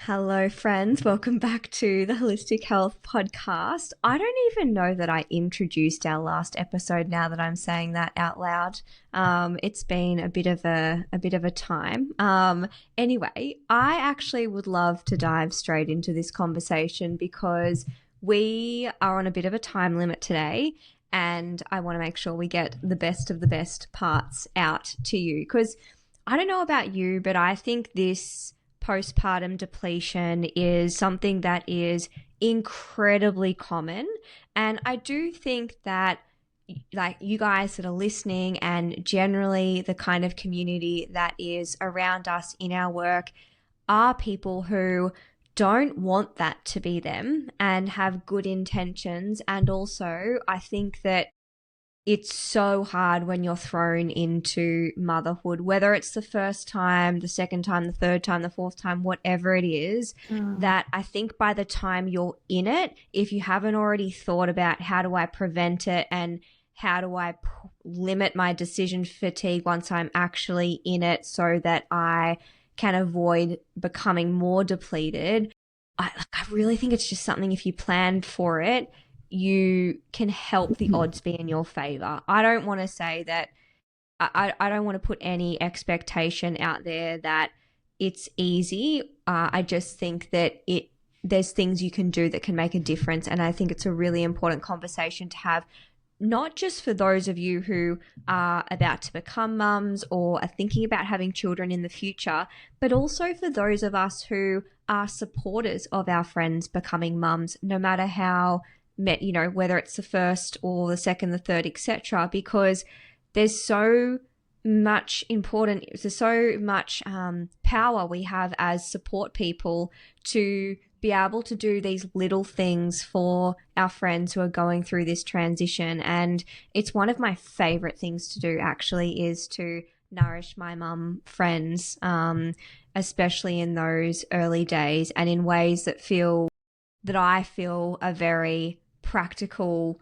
Hello, friends. Welcome back to the Holistic Health Podcast. I don't even know that I introduced our last episode now that I'm saying that out loud. It's been a bit of a time. Anyway, I actually would love to dive straight into this conversation because we are on a bit of a time limit today, and I want to make sure we get the best of the best parts out to you because I don't know about you, but I think this postpartum depletion is something that is incredibly common. And I do think that, like, you guys that are listening and generally the kind of community that is around us in our work are people who don't want that to be them and have good intentions. And also, I think that it's so hard when you're thrown into motherhood, whether it's the first time, the second time, the third time, the fourth time, whatever it is, that I think by the time you're in it, if you haven't already thought about how do I prevent it and how do I limit my decision fatigue once I'm actually in it so that I can avoid becoming more depleted, I really think it's just something if you planned for it, you can help the odds be in your favor. I don't want to say that I don't want to put any expectation out there that it's easy. I just think that there's things you can do that can make a difference, and I think it's a really important conversation to have, not just for those of you who are about to become mums or are thinking about having children in the future, but also for those of us who are supporters of our friends becoming mums, no matter how, whether it's the first or the second, the third, etc. Because there's so much power we have as support people to be able to do these little things for our friends who are going through this transition. And it's one of my favorite things to do, actually, is to nourish my mum friends, especially in those early days and in ways that I feel are very practical,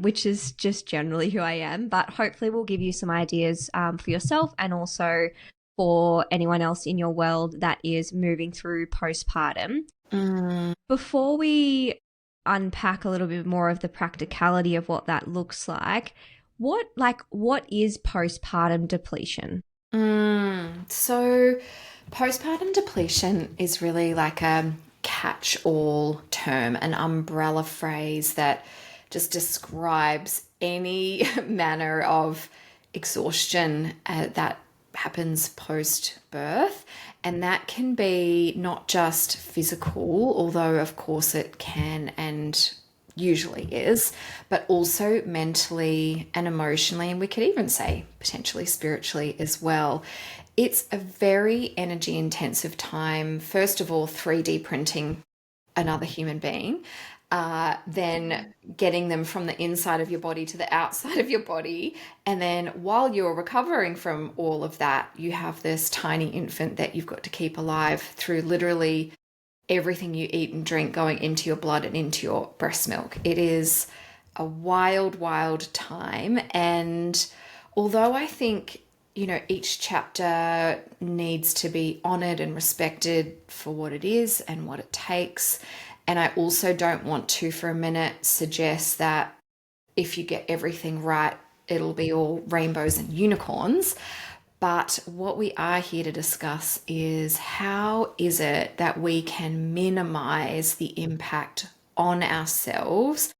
which is just generally who I am. But hopefully we'll give you some ideas for yourself and also for anyone else in your world that is moving through postpartum. Before we unpack a little bit more of the practicality of what that looks like, what is postpartum depletion? So postpartum depletion is really like a catch-all term, an umbrella phrase that just describes any manner of exhaustion that happens post-birth. And that can be not just physical, although of course it can and usually is, but also mentally and emotionally, and we could even say potentially spiritually as well. It's a very energy intensive time. First of all, 3D printing another human being, then getting them from the inside of your body to the outside of your body. And then while you're recovering from all of that, you have this tiny infant that you've got to keep alive through literally everything you eat and drink going into your blood and into your breast milk. It is a wild, wild time. And although I think, each chapter needs to be honored and respected for what it is and what it takes. And I also don't want to for a minute suggest that if you get everything right, it'll be all rainbows and unicorns. But what we are here to discuss is how is it that we can minimize the impact on ourselves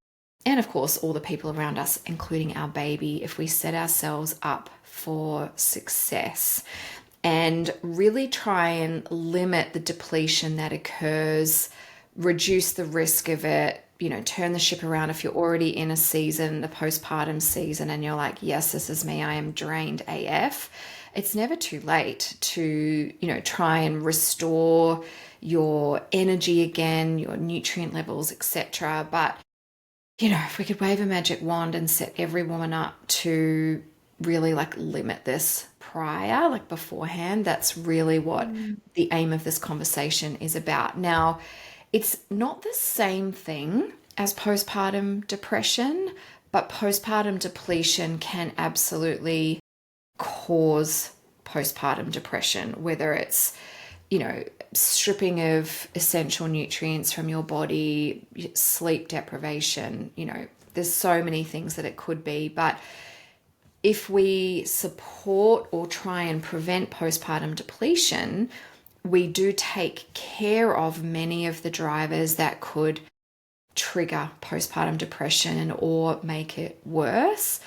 and, of course, all the people around us, including our baby, if we set ourselves up for success and really try and limit the depletion that occurs, reduce the risk of it, turn the ship around if you're already in a season, the postpartum season, and you're like, yes, this is me, I am drained AF. It's never too late to, try and restore your energy again, your nutrient levels, etc. But, if we could wave a magic wand and set every woman up to really limit this prior, beforehand, that's really what the aim of this conversation is about. Now, it's not the same thing as postpartum depression, but postpartum depletion can absolutely cause postpartum depression, whether it's, stripping of essential nutrients from your body, sleep deprivation, there's so many things that it could be. But if we support or try and prevent postpartum depletion, we do take care of many of the drivers that could trigger postpartum depression or make it worse.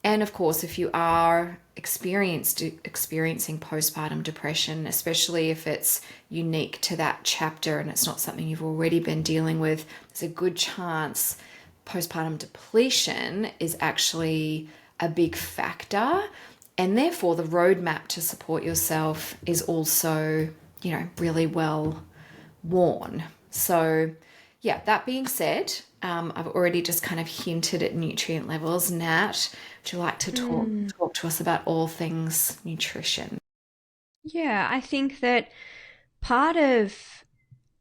And of course, if you are experiencing postpartum depression, especially if it's unique to that chapter and it's not something you've already been dealing with, there's a good chance postpartum depletion is actually a big factor. And therefore, the roadmap to support yourself is also, really well worn. So, yeah, that being said, I've already just kind of hinted at nutrient levels. Nat, would you like to talk to us about all things nutrition? Yeah, I think that part of,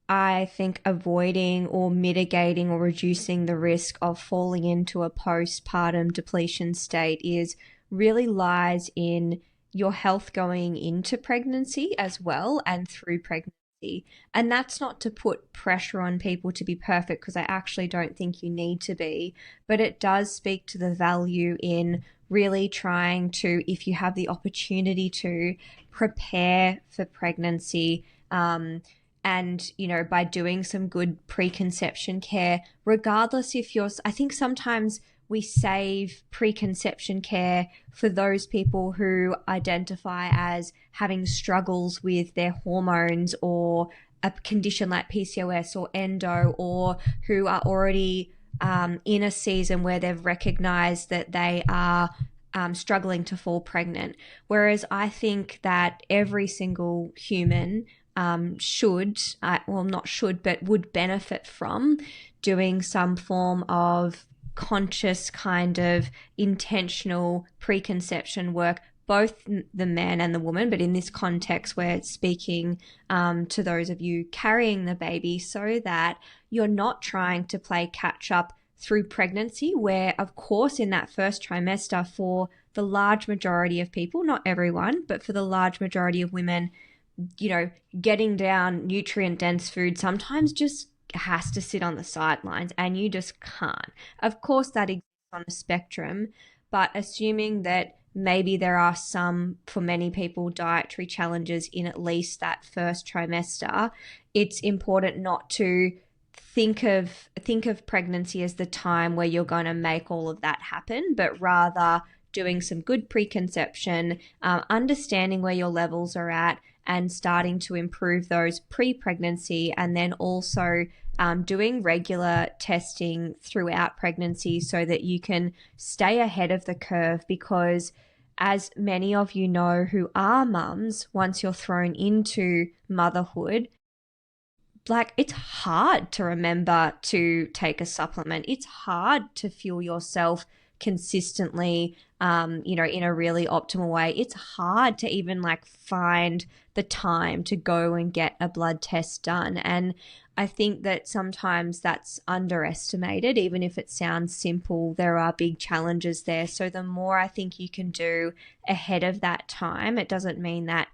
avoiding or mitigating or reducing the risk of falling into a postpartum depletion state is really lies in your health going into pregnancy as well and through pregnancy. And that's not to put pressure on people to be perfect, because I actually don't think you need to be, but it does speak to the value in really trying to, if you have the opportunity to, prepare for pregnancy. And by doing some good preconception care, regardless if you're, I think sometimes we save preconception care for those people who identify as having struggles with their hormones or a condition like PCOS or endo, or who are already in a season where they've recognized that they are struggling to fall pregnant. Whereas I think that every single human not should, but would benefit from doing some form of conscious kind of intentional preconception work, both the man and the woman. But in this context, we're speaking to those of you carrying the baby, so that you're not trying to play catch up through pregnancy, where, of course, in that first trimester, for the large majority of people, not everyone, but for the large majority of women, getting down nutrient dense food sometimes just has to sit on the sidelines, and you just can't. Of course, that exists on a spectrum, but assuming that maybe there are some, for many people, dietary challenges in at least that first trimester, it's important not to think of pregnancy as the time where you're going to make all of that happen, but rather doing some good preconception, understanding where your levels are at, and starting to improve those pre-pregnancy, and then also doing regular testing throughout pregnancy so that you can stay ahead of the curve. Because as many of you know who are mums, once you're thrown into motherhood, like, it's hard to remember to take a supplement. It's hard to fuel yourself consistently, in a really optimal way. It's hard to even find the time to go and get a blood test done. And I think that sometimes that's underestimated. Even if it sounds simple, there are big challenges there. So the more I think you can do ahead of that time, it doesn't mean that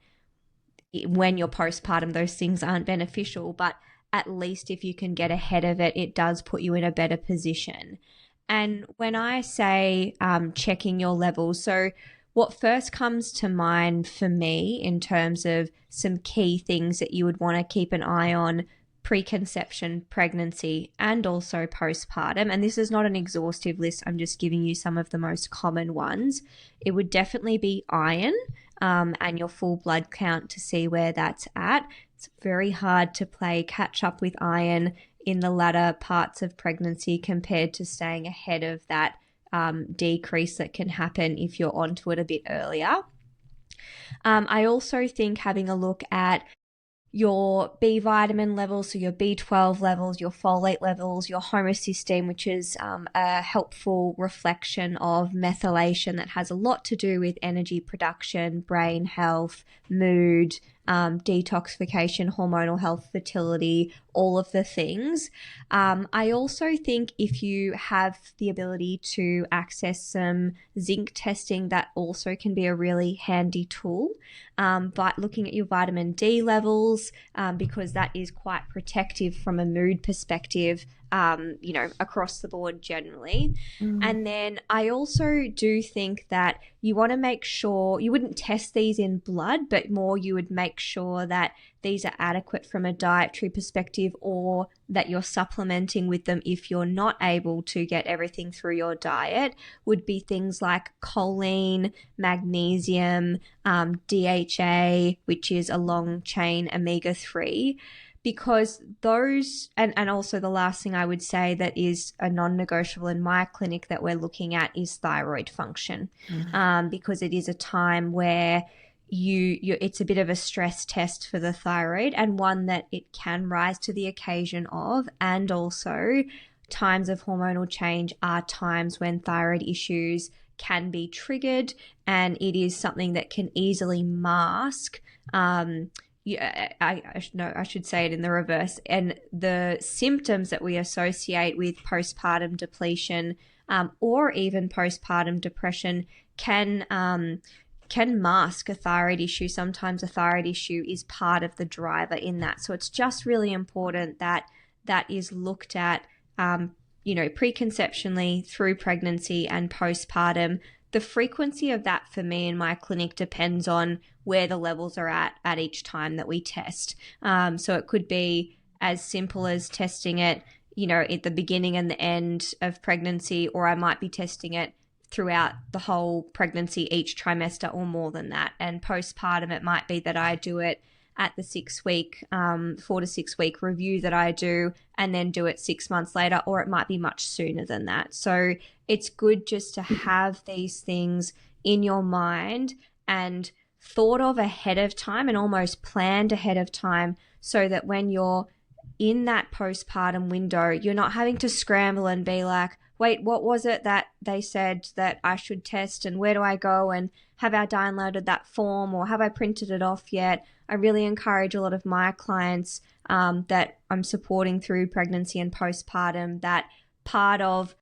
when you're postpartum those things aren't beneficial, but at least if you can get ahead of it, it does put you in a better position. And when I say checking your levels, so what first comes to mind for me in terms of some key things that you would want to keep an eye on preconception, pregnancy, and also postpartum, and this is not an exhaustive list, I'm just giving you some of the most common ones, it would definitely be iron, and your full blood count to see where that's at. It's very hard to play catch up with iron in the latter parts of pregnancy compared to staying ahead of that decrease that can happen if you're onto it a bit earlier. I also think having a look at your B vitamin levels, so your B12 levels, your folate levels, your homocysteine, which is a helpful reflection of methylation that has a lot to do with energy production, brain health, mood, detoxification, hormonal health, fertility, all of the things. I also think if you have the ability to access some zinc testing, that also can be a really handy tool. But looking at your vitamin D levels, because that is quite protective from a mood perspective, across the board generally. And then I also do think that you want to make sure you wouldn't test these in blood, but more you would make sure that these are adequate from a dietary perspective, or that you're supplementing with them if you're not able to get everything through your diet, would be things like choline, magnesium, DHA, which is a long chain omega-3, because those, and also the last thing I would say that is a non-negotiable in my clinic that we're looking at is thyroid function, because it is a time where it's a bit of a stress test for the thyroid, and one that it can rise to the occasion of. And also times of hormonal change are times when thyroid issues can be triggered, and it is something that can easily mask I should say it in the reverse. And the symptoms that we associate with postpartum depletion, or even postpartum depression, can mask a thyroid issue. Sometimes a thyroid issue is part of the driver in that. So it's just really important that that is looked at, preconceptionally, through pregnancy and postpartum. The frequency of that for me in my clinic depends on where the levels are at each time that we test. So it could be as simple as testing it, at the beginning and the end of pregnancy, or I might be testing it throughout the whole pregnancy, each trimester, or more than that. And postpartum, it might be that I do it at the 4 to 6 week review that I do, and then do it 6 months later, or it might be much sooner than that. So it's good just to have these things in your mind and thought of ahead of time, and almost planned ahead of time, so that when you're in that postpartum window, you're not having to scramble and be like, wait, what was it that they said that I should test, and where do I go, and have I downloaded that form, or have I printed it off yet? I really encourage a lot of my clients that I'm supporting through pregnancy and postpartum, that part of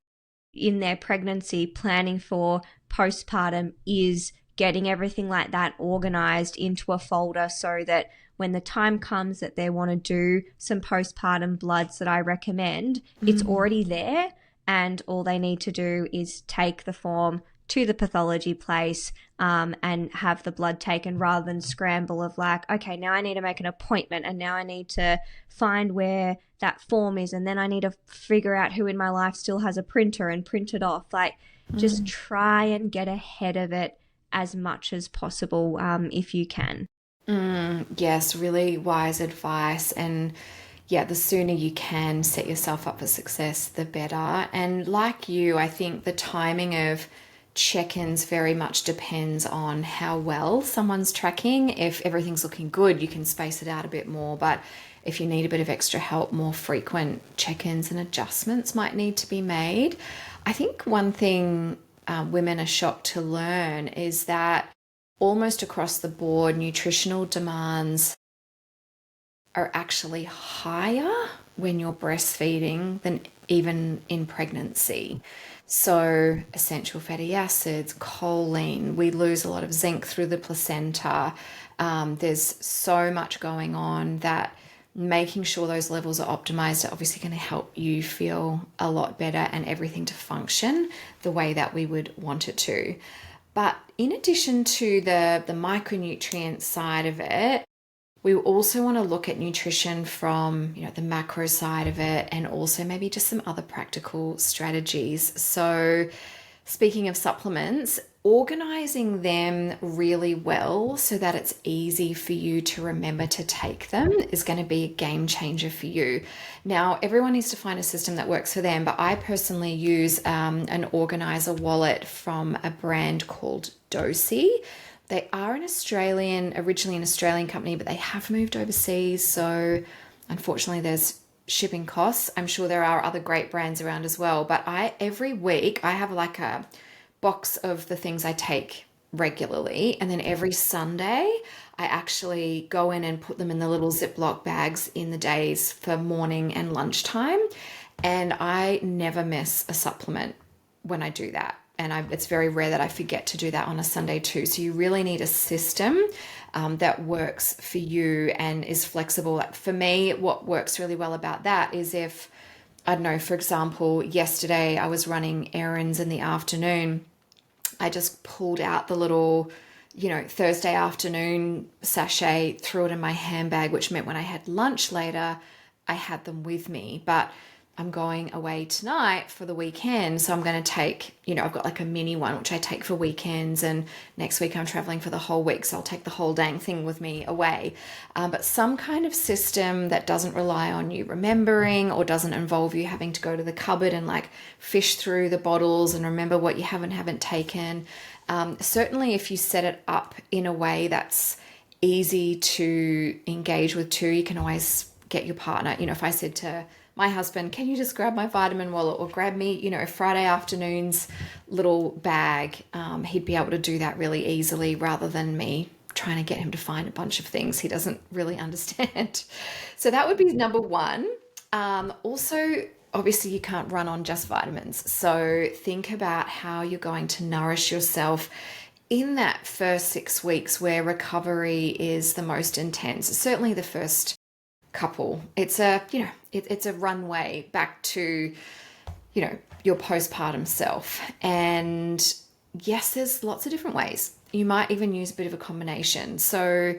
in their pregnancy planning for postpartum is getting everything like that organized into a folder, so that when the time comes that they want to do some postpartum bloods that I recommend, it's already there, and all they need to do is take the form to the pathology place and have the blood taken, rather than scramble of like, okay, now I need to make an appointment, and now I need to find where that form is, and then I need to figure out who in my life still has a printer and print it off. Like, just try and get ahead of it as much as possible, if you can. Yes, really wise advice. And yeah, the sooner you can set yourself up for success, the better. And like you, I think the timing of check-ins very much depends on how well someone's tracking. If everything's looking good, you can space it out a bit more. But if you need a bit of extra help, more frequent check-ins and adjustments might need to be made. I think one thing women are shocked to learn is that almost across the board, nutritional demands are actually higher when you're breastfeeding than even in pregnancy. So essential fatty acids, choline, we lose a lot of zinc through the placenta. There's so much going on that making sure those levels are optimized are obviously going to help you feel a lot better and everything to function the way that we would want it to. But in addition to the micronutrient side of it, we also want to look at nutrition from, the macro side of it, and also maybe just some other practical strategies. So speaking of supplements, organizing them really well so that it's easy for you to remember to take them is going to be a game changer for you. Now, everyone needs to find a system that works for them, but I personally use an organizer wallet from a brand called Dosey. They are originally an Australian company, but they have moved overseas. So unfortunately, there's shipping costs. I'm sure there are other great brands around as well. But every week I have like a box of the things I take regularly. And then every Sunday, I actually go in and put them in the little Ziploc bags in the days for morning and lunchtime. And I never miss a supplement when I do that. And it's very rare that I forget to do that on a Sunday too. So you really need a system that works for you and is flexible. Like for me, what works really well about that is if, I don't know, for example, yesterday I was running errands in the afternoon. I just pulled out the little, Thursday afternoon sachet, threw it in my handbag, which meant when I had lunch later, I had them with me. But I'm going away tonight for the weekend. So I'm going to take, I've got like a mini one, which I take for weekends. And next week I'm traveling for the whole week. So I'll take the whole dang thing with me away. But some kind of system that doesn't rely on you remembering or doesn't involve you having to go to the cupboard and like fish through the bottles and remember what you haven't taken. Certainly if you set it up in a way that's easy to engage with too, you can always get your partner. If I said to my husband, can you just grab my vitamin wallet or grab me, Friday afternoon's little bag? He'd be able to do that really easily rather than me trying to get him to find a bunch of things he doesn't really understand. So that would be number one. Also, obviously, you can't run on just vitamins. So think about how you're going to nourish yourself in that first 6 weeks where recovery is the most intense. Certainly the first couple. It's it's a runway back to, your postpartum self. And yes, there's lots of different ways. You might even use a bit of a combination. So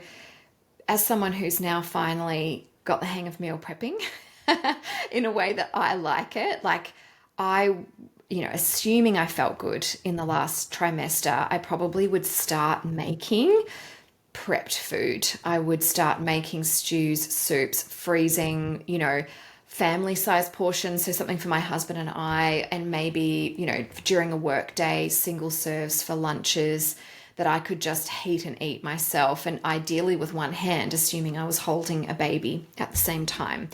as someone who's now finally got the hang of meal prepping in a way that I like it, like I, assuming I felt good in the last trimester, I probably would start making prepped food. I would start making stews, soups, freezing, family size portions. So something for my husband and I, and maybe, during a work day, single serves for lunches that I could just heat and eat myself. And ideally with one hand, assuming I was holding a baby at the same time.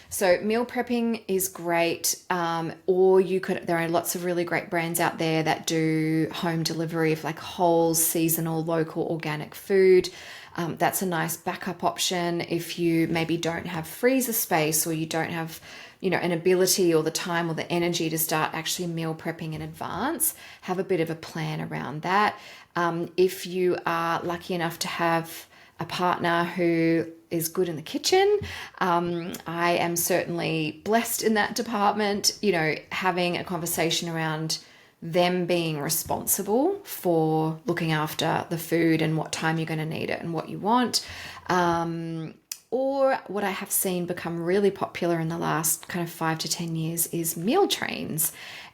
So meal prepping is great. Or there are lots of really great brands out there that do home delivery of like whole, seasonal, local, organic food. That's a nice backup option if you maybe don't have freezer space or you don't have, an ability or the time or the energy to start actually meal prepping in advance. Have a bit of a plan around that. If you are lucky enough to have a partner who is good in the kitchen. I am certainly blessed in that department, having a conversation around them being responsible for looking after the food and what time you're going to need it and what you want. Or what I have seen become really popular in the last kind of 5 to 10 years is meal trains.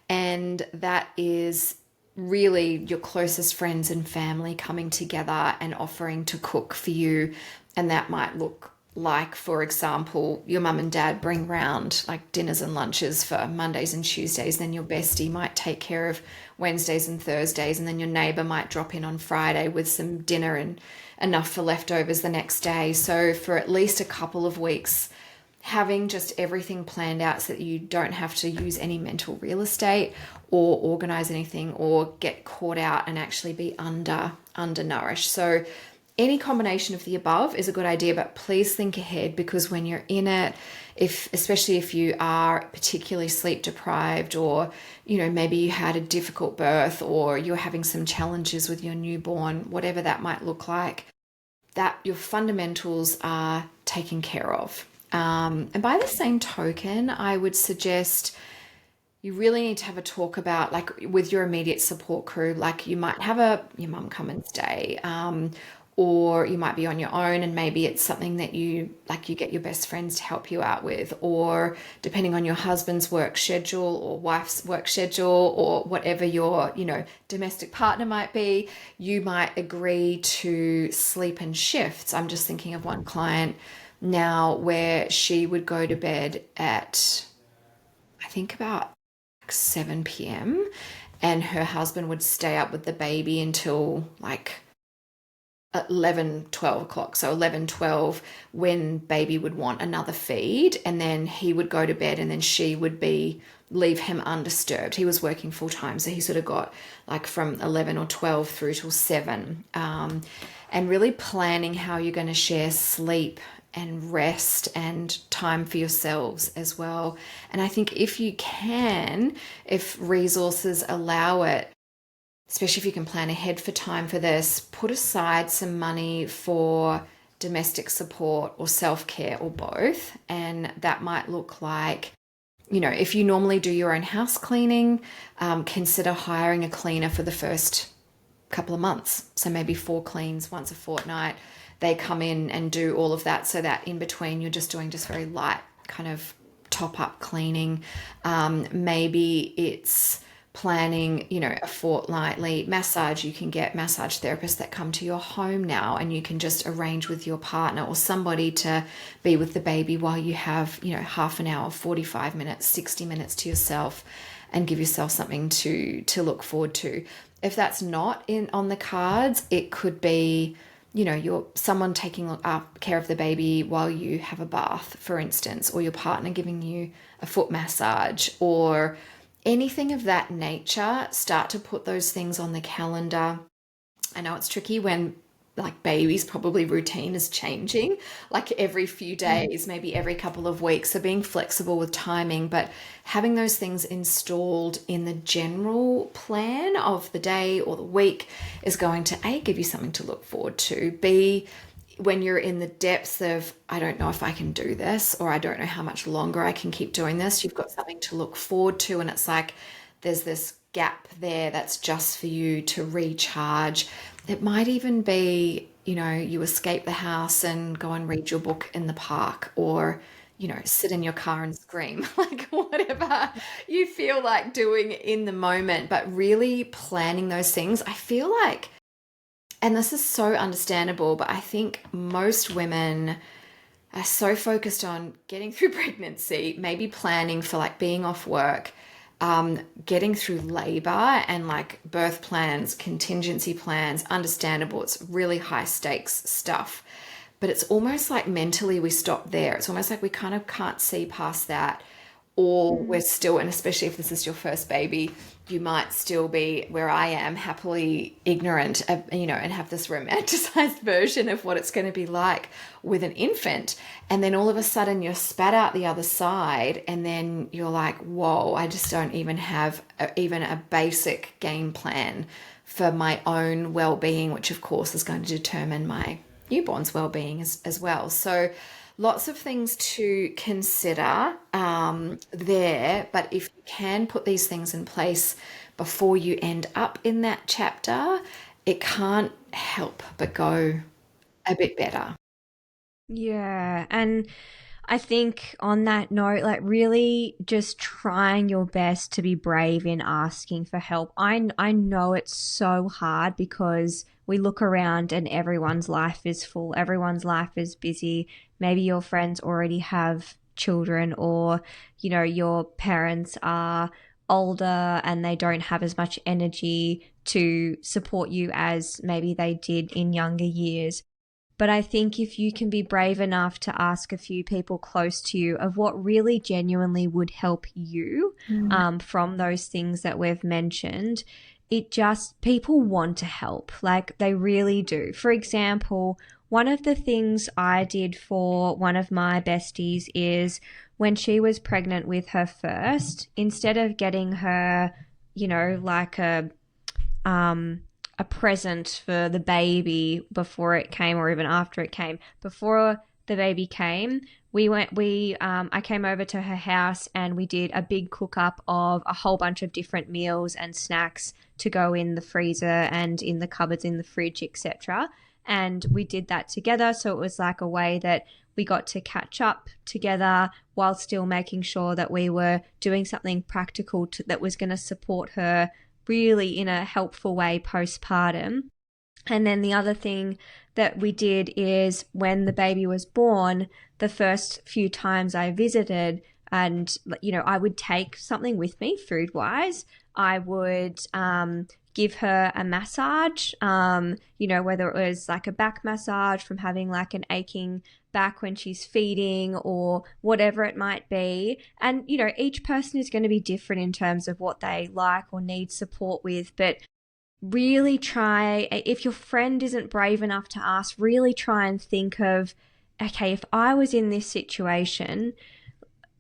And that is really your closest friends and family coming together and offering to cook for you. And that might look like, for example, your mum and dad bring round like dinners and lunches for Mondays and Tuesdays. Then your bestie might take care of Wednesdays and Thursdays. And then your neighbour might drop in on Friday with some dinner and enough for leftovers the next day. So for at least a couple of weeks, having just everything planned out so that you don't have to use any mental real estate or organize anything or get caught out and actually be undernourished. So any combination of the above is a good idea, but please think ahead, because when you're in it, especially if you are particularly sleep deprived, or maybe you had a difficult birth or you're having some challenges with your newborn, whatever that might look like, that your fundamentals are taken care of. And by the same token, I would suggest you really need to have a talk about, like, with your immediate support crew. Like, you might have your mum come and stay, or you might be on your own, and maybe it's something that you get your best friends to help you out with, or depending on your husband's work schedule or wife's work schedule, or whatever your domestic partner might be, you might agree to sleep in shifts. I'm just thinking of one client now where she would go to bed at, I think, about 7 p.m. and her husband would stay up with the baby until like at 11, 12 o'clock. So 11, 12, when baby would want another feed, and then he would go to bed, and then she would leave him undisturbed. He was working full time. So he sort of got like from 11 or 12 through till 7. And really planning how you're going to share sleep and rest and time for yourselves as well. And I think if you can, if resources allow it, especially if you can plan ahead for time for this, put aside some money for domestic support or self-care or both. And that might look like, if you normally do your own house cleaning, consider hiring a cleaner for the first couple of months. So maybe 4 cleans once a fortnight. They come in and do all of that, so that in between you're just doing just very light kind of top-up cleaning. Maybe it's planning, a fortnightly massage. You can get massage therapists that come to your home now, and you can just arrange with your partner or somebody to be with the baby while you have, half an hour, 45 minutes, 60 minutes to yourself, and give yourself something to look forward to. If that's not on the cards, it could be, you're someone taking care of the baby while you have a bath, for instance, or your partner giving you a foot massage or anything of that nature. Start to put those things on the calendar. I know it's tricky when like baby's probably routine is changing like every few days, maybe every couple of weeks. So being flexible with timing, but having those things installed in the general plan of the day or the week is going to A, give you something to look forward to. B, when you're in the depths of, I don't know if I can do this, or I don't know how much longer I can keep doing this, you've got something to look forward to. And it's like there's this gap there that's just for you to recharge. It might even be, you escape the house and go and read your book in the park, or, sit in your car and scream, like whatever you feel like doing in the moment, but really planning those things. I feel like, and this is so understandable, but I think most women are so focused on getting through pregnancy, maybe planning for like being off work, getting through labor and like birth plans, contingency plans. Understandable. It's really high stakes stuff, but it's almost like mentally we stop there. It's almost like we kind of can't see past that, or we're still, and especially if this is your first baby, you might still be where I am, happily ignorant, and have this romanticized version of what it's going to be like with an infant. And then all of a sudden you're spat out the other side, and then you're like, whoa, I just don't even have even a basic game plan for my own well-being, which of course is going to determine my newborn's well-being as well. So lots of things to consider there, but if you can put these things in place before you end up in that chapter, it can't help but go a bit better. Yeah. And I think on that note, like really just trying your best to be brave in asking for help. I know it's so hard because we look around and everyone's life is full, everyone's life is busy. Maybe your friends already have children, or, your parents are older and they don't have as much energy to support you as maybe they did in younger years. But I think if you can be brave enough to ask a few people close to you of what really genuinely would help you from those things that we've mentioned, people want to help. Like they really do. For example, one of the things I did for one of my besties is when she was pregnant with her first, instead of getting her, like a present for the baby before it came, or even after it came. Before the baby came, I came over to her house and we did a big cook up of a whole bunch of different meals and snacks to go in the freezer and in the cupboards in the fridge, etc. And we did that together. So it was like a way that we got to catch up together while still making sure that we were doing something practical that was going to support her really in a helpful way postpartum. And then the other thing that we did is when the baby was born, the first few times I visited, and I would take something with me food wise. I would give her a massage, whether it was like a back massage from having like an aching back when she's feeding or whatever it might be. And, each person is going to be different in terms of what they like or need support with. But really try, if your friend isn't brave enough to ask, really try and think of, okay, if I was in this situation,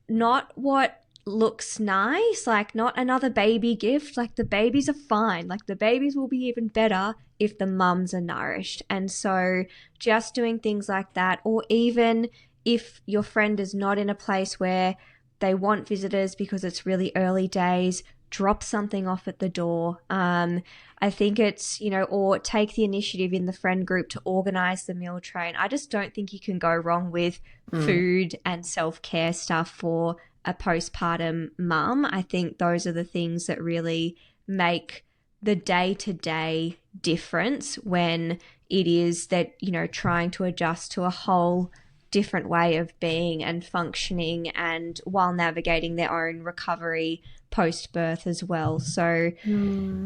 not what looks nice, like not another baby gift, like the babies are fine, like the babies will be even better if the mums are nourished. And so just doing things like that, or even if your friend is not in a place where they want visitors because it's really early days, drop something off at the door. I think it's, or take the initiative in the friend group to organize the meal tray. And I just don't think you can go wrong with food and self-care stuff for a postpartum mum. I think those are the things that really make the day-to-day difference when it is that, trying to adjust to a whole different way of being and functioning, and while navigating their own recovery post-birth as well. So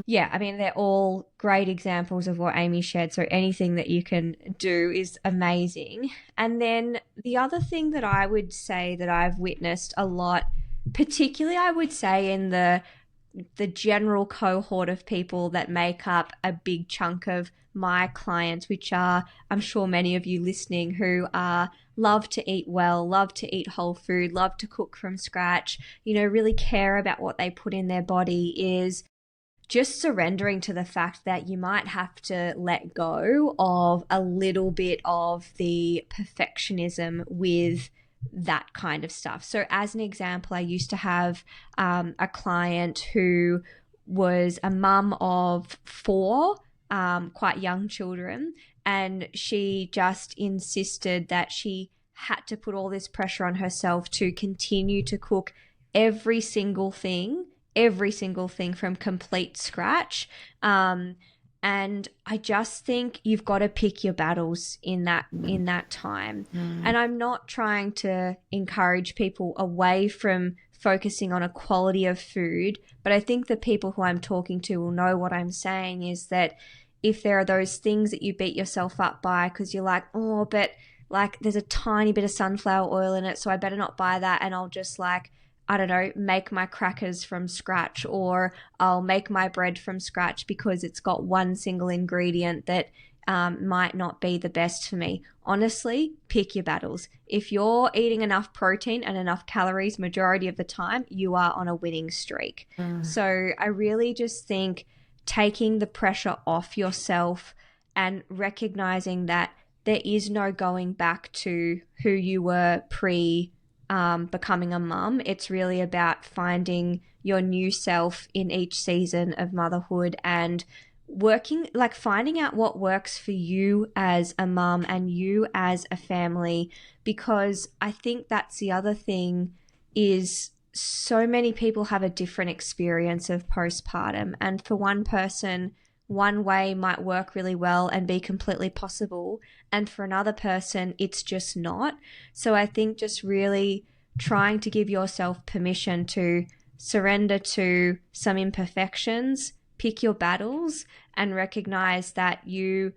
yeah, I mean, they're all great examples of what Amie shared. So anything that you can do is amazing. And then the other thing that I would say that I've witnessed a lot, particularly I would say in the general cohort of people that make up a big chunk of my clients, which are, I'm sure many of you listening who love to eat well, love to eat whole food, love to cook from scratch, really care about what they put in their body, is just surrendering to the fact that you might have to let go of a little bit of the perfectionism with that kind of stuff. So as an example, I used to have a client who was a mum of 4 quite young children, and she just insisted that she had to put all this pressure on herself to continue to cook every single thing from complete scratch. And I just think you've got to pick your battles in that time. And I'm not trying to encourage people away from focusing on a quality of food, but I think the people who I'm talking to will know what I'm saying is that if there are those things that you beat yourself up by because you're like, oh, but like there's a tiny bit of sunflower oil in it, so I better not buy that, and I'll just like, I don't know, make my crackers from scratch, or I'll make my bread from scratch because it's got one single ingredient that might not be the best for me. Honestly, pick your battles. If you're eating enough protein and enough calories majority of the time, you are on a winning streak. So I really just think taking the pressure off yourself and recognizing that there is no going back to who you were becoming a mum. It's really about finding your new self in each season of motherhood and finding out what works for you as a mum and you as a family, because I think that's the other thing is so many people have a different experience of postpartum, and for one person, one way might work really well and be completely possible, and for another person, it's just not. So I think just really trying to give yourself permission to surrender to some imperfections, pick your battles, and recognize that you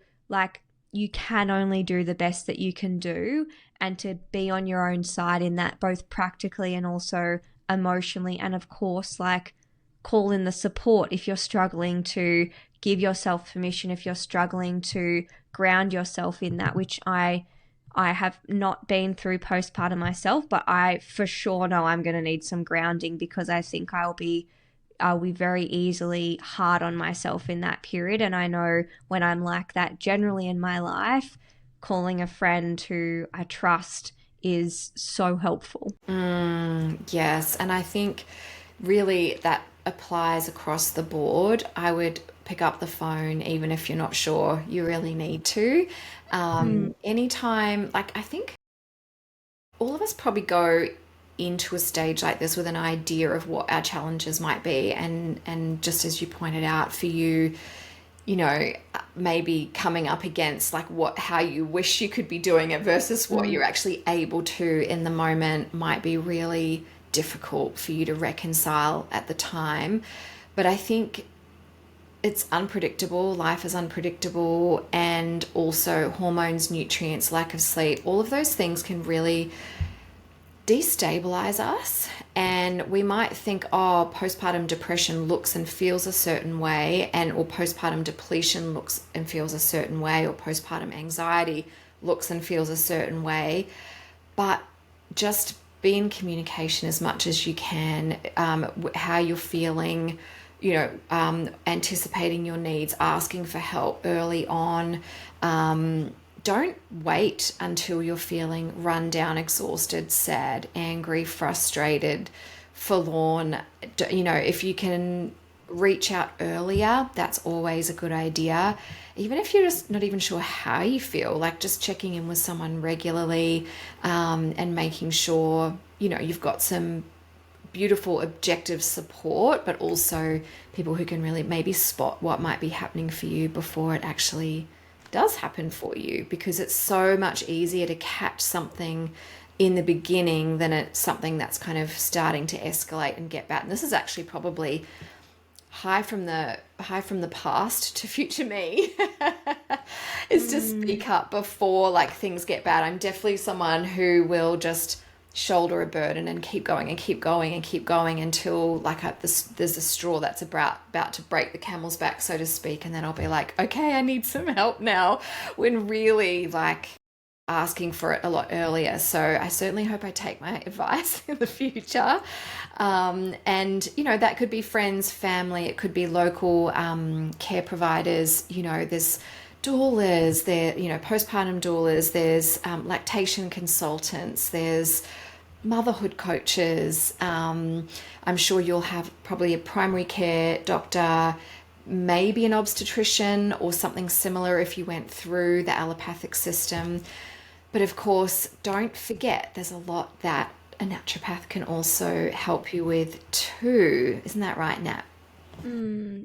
can only do the best that you can do, and to be on your own side in that, both practically and also emotionally. And of course, like, call in the support if you're struggling to give yourself permission, if you're struggling to ground yourself in that, which I have not been through postpartum myself, but I for sure know I'm going to need some grounding, because I think I'll be very easily hard on myself in that period. And I know when I'm like that generally in my life, calling a friend who I trust is so helpful. Yes, and I think really that applies across the board. I would pick up the phone even if you're not sure you really need to. Anytime, like, I think all of us probably go into a stage like this with an idea of what our challenges might be, and just as you pointed out, for you, maybe coming up against like how you wish you could be doing it versus what you're actually able to in the moment might be really difficult for you to reconcile at the time. But I think it's unpredictable. Life is unpredictable, and also hormones, nutrients, lack of sleep, all of those things can really destabilize us. And we might think, oh, postpartum depression looks and feels a certain way, and or postpartum depletion looks and feels a certain way, or postpartum anxiety looks and feels a certain way. But just be in communication as much as you can, how you're feeling, anticipating your needs, asking for help early on. Don't wait until you're feeling run down, exhausted, sad, angry, frustrated, forlorn. If you can reach out earlier, that's always a good idea. Even if you're just not even sure how you feel, like just checking in with someone regularly, and making sure, you've got some beautiful objective support, but also people who can really maybe spot what might be happening for you before it actually does happen for you, because it's so much easier to catch something in the beginning than it's something that's kind of starting to escalate and get bad. And this is actually probably high from the past to future me is to speak up before like things get bad. I'm definitely someone who will just shoulder a burden and keep going and keep going and keep going until like there's a straw that's about to break the camel's back, so to speak, and then I'll be like, okay, I need some help now, when really like asking for it a lot earlier. So I certainly hope I take my advice in the future. And that could be friends, family, it could be local care providers. There's doulas, postpartum doulas, there's lactation consultants, there's motherhood coaches. I'm sure you'll have probably a primary care doctor, maybe an obstetrician or something similar if you went through the allopathic system. But of course, don't forget there's a lot that a naturopath can also help you with too. Isn't that right, Nat?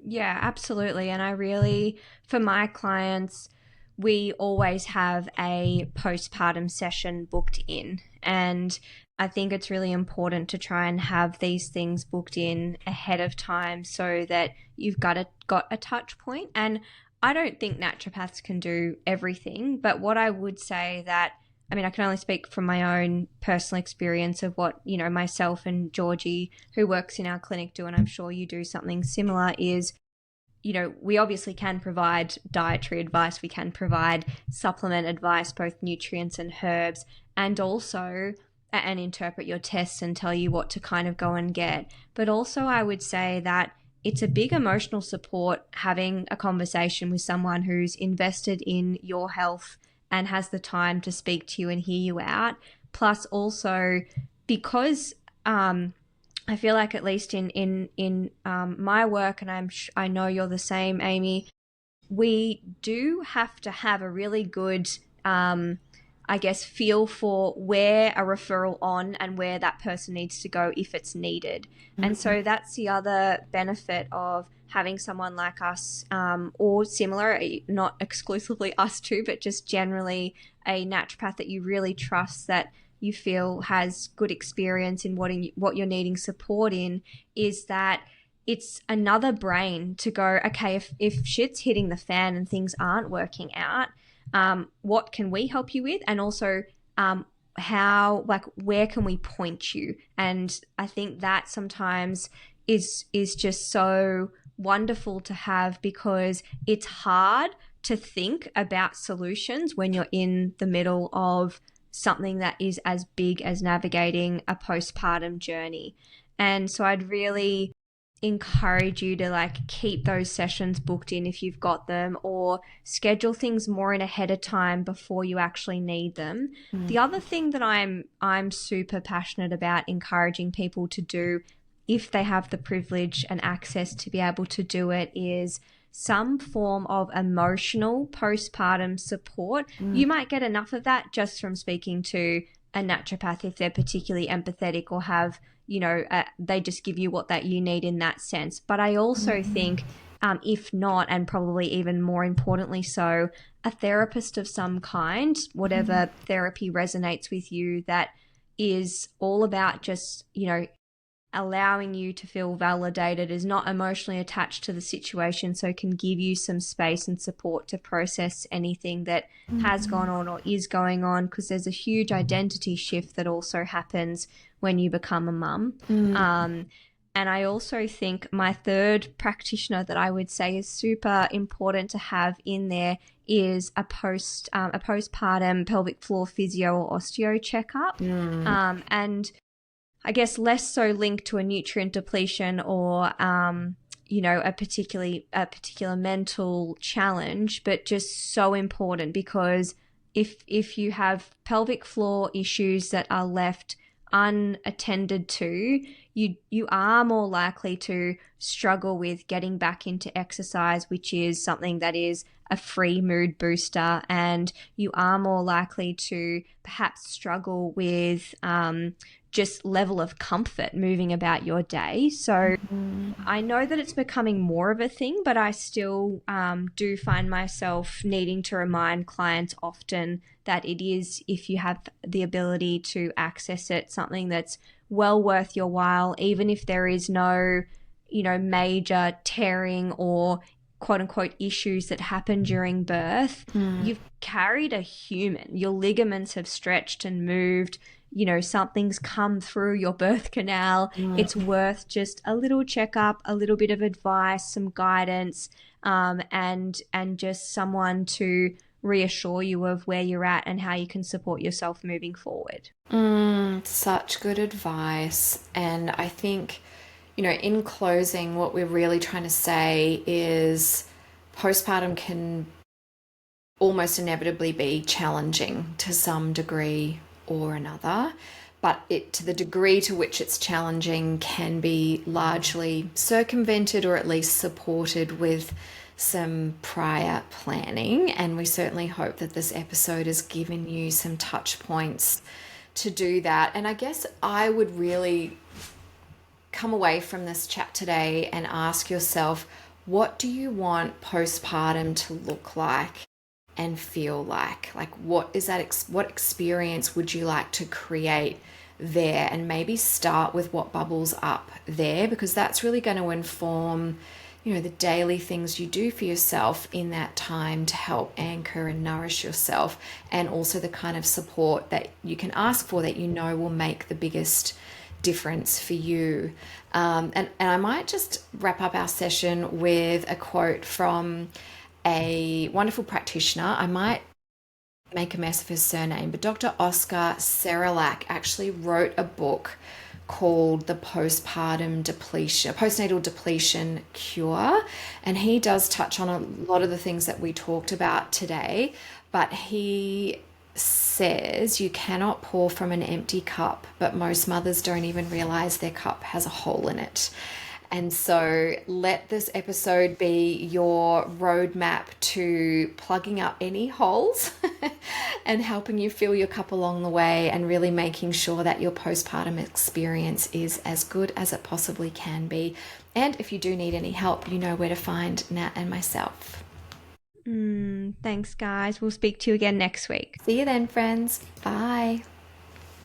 Yeah, absolutely. And I really, for my clients, we always have a postpartum session booked in. And I think it's really important to try and have these things booked in ahead of time so that you've got a touch point. And I don't think naturopaths can do everything, but what I would say that, I mean, I can only speak from my own personal experience of what, myself and Georgie, who works in our clinic, do, and I'm sure you do something similar, is, we obviously can provide dietary advice, we can provide supplement advice, both nutrients and herbs, and also and interpret your tests and tell you what to kind of go and get. But also I would say that it's a big emotional support having a conversation with someone who's invested in your health and has the time to speak to you and hear you out. Plus also because I feel like, at least in my work, and I know you're the same, Amie, we do have to have a really good feel for where a referral on and where that person needs to go if it's needed. Mm-hmm. And so that's the other benefit of having someone like us, or similar, not exclusively us two, but just generally a naturopath that you really trust, that you feel has good experience in what you're needing support in, is that it's another brain to go, okay, if shit's hitting the fan and things aren't working out, what can we help you with? And also, where can we point you? And I think that sometimes is just so wonderful to have, because it's hard to think about solutions when you're in the middle of something that is as big as navigating a postpartum journey. And so I'd really encourage you to keep those sessions booked in if you've got them, or schedule things more in ahead of time before you actually need them. The other thing that I'm super passionate about encouraging people to do, if they have the privilege and access to be able to do it, is some form of emotional postpartum support. You might get enough of that just from speaking to a naturopath if they're particularly empathetic, or have, they just give you what that you need in that sense. But I also think, if not, and probably even more importantly so, a therapist of some kind, whatever therapy resonates with you, that is all about just, allowing you to feel validated, is not emotionally attached to the situation, so can give you some space and support to process anything that has gone on or is going on, because there's a huge identity shift that also happens when you become a mum. And I also think my third practitioner that I would say is super important to have in there is a postpartum pelvic floor physio or osteo checkup. And I guess less so linked to a nutrient depletion or a particular mental challenge, but just so important, because if you have pelvic floor issues that are left unattended to, you are more likely to struggle with getting back into exercise, which is something that is a free mood booster, and you are more likely to perhaps struggle with just level of comfort moving about your day. So I know that it's becoming more of a thing, but I still do find myself needing to remind clients often that it is, if you have the ability to access it, something that's well worth your while, even if there is no, major tearing or quote unquote issues that happen during birth. You've carried a human. Your ligaments have stretched and moved. Something's come through your birth canal. It's worth just a little checkup, a little bit of advice, some guidance, and just someone to reassure you of where you're at and how you can support yourself moving forward. Such good advice. And I think, in closing, what we're really trying to say is postpartum can almost inevitably be challenging to some degree or another, but to the degree to which it's challenging can be largely circumvented or at least supported with some prior planning. And we certainly hope that this episode has given you some touch points to do that. And I guess I would really come away from this chat today and ask yourself, what do you want postpartum to look like and feel like? Like, what is that? What experience would you like to create there? And maybe start with what bubbles up there, because that's really going to inform, the daily things you do for yourself in that time to help anchor and nourish yourself, and also the kind of support that you can ask for that will make the biggest difference for you. And I might just wrap up our session with a quote from a wonderful practitioner. I might make a mess of his surname, but Dr. Oscar Serelak actually wrote a book called The Postpartum Depletion, Postnatal Depletion Cure. And he does touch on a lot of the things that we talked about today, but he says you cannot pour from an empty cup, but most mothers don't even realize their cup has a hole in it. And so let this episode be your roadmap to plugging up any holes and helping you fill your cup along the way, and really making sure that your postpartum experience is as good as it possibly can be. And if you do need any help, you know where to find Nat and myself. Thanks, guys. We'll speak to you again next week. See you then, friends. Bye.